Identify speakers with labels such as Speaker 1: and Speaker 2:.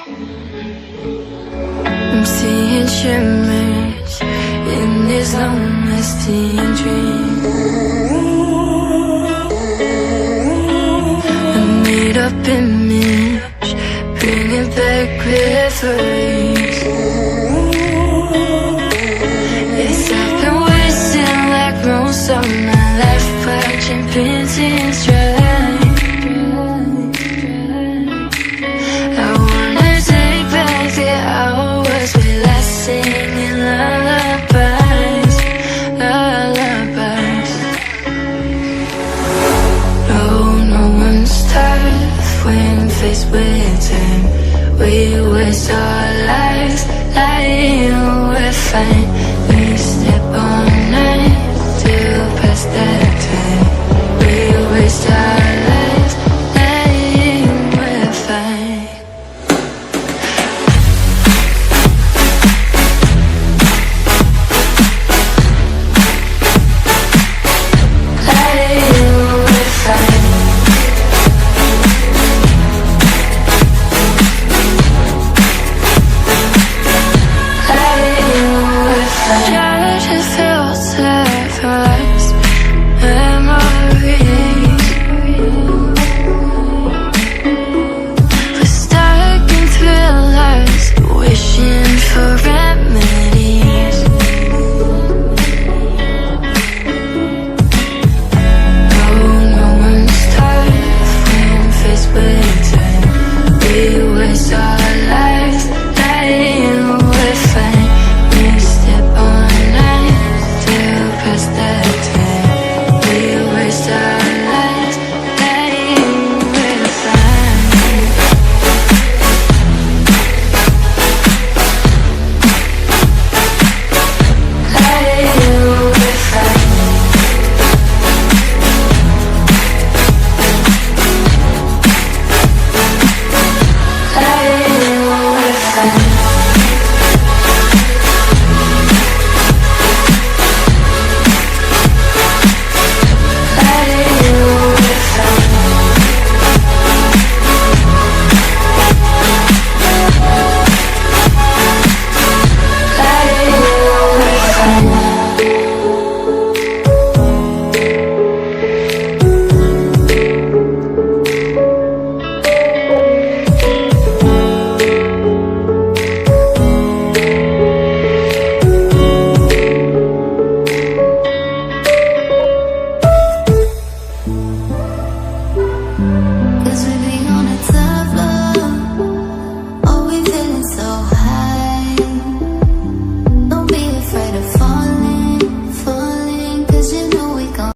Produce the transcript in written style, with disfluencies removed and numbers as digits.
Speaker 1: I'm seeing shimmers in these long-lasting dreams. A made-up image, bringing back memories. Yes, I've been wasting like most of my life, watching paintings dry. I wanna take back the hours we last singing lullabies, lullabies. No one's tough when faced with time. We waste our lives lying, we're fine. We step on night to pass that time. We waste our lives lying, we're fine. Our lives